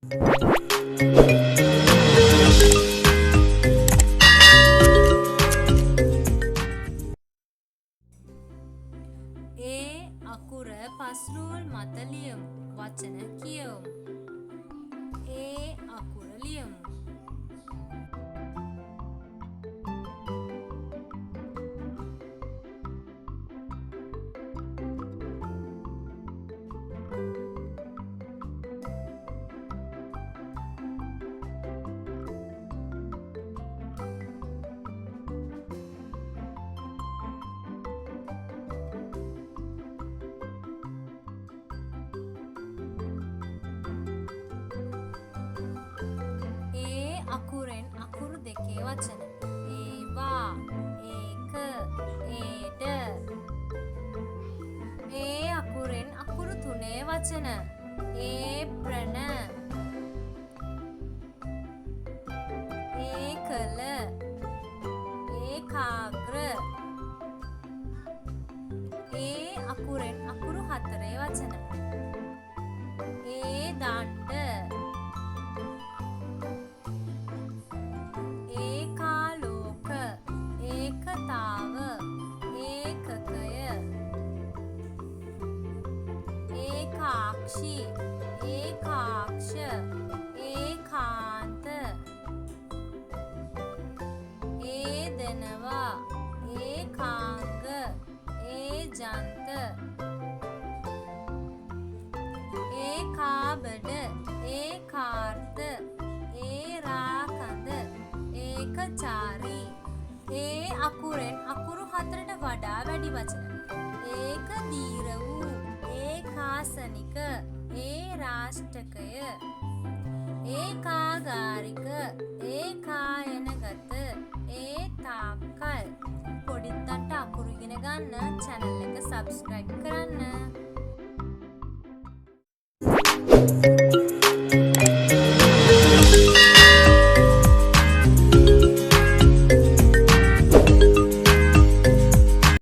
ඒ අකුර පස්රුවල් මත ලියමු. වචන කියවමු. ඒ අකුර ලියමු. ඒ අකුරෙන් අකුරු දෙකේ වචන. ඒවා, ඒක, ඒඩ. ඒ අකුරෙන් අකුරු තුනේ වචන. ඒප්‍රණ, ඒකල, ඒකාග්‍ර. ඒ අකුරෙන් අකුරු හතරේ වචන. ඒ දණ්ඩ, ඒකාලෝක, ඒකතාව, ඒකකය, ඒකාක්ෂි, ඒකාක්ෂ, ඒකාන්ත, ඒදෙනවා, ඒකාංග, ඒජන්ත, ඒකාබඩ, ඒකාර්ථ, ඒරාකඳ, ඒකචාරී. ඒ අකුරෙන් අකුරු හතරට වඩා වැඩි වචන. ඒක දීර්ඝ වූ, ඒකාසනික, ඒරාෂ්ටකය, ඒකාගාරික, ඒකායනගත, ඒතාකල්. පොඩිත්තන්ට අකුරු ඉගෙන ගන්න channel එක subscribe කරන්න.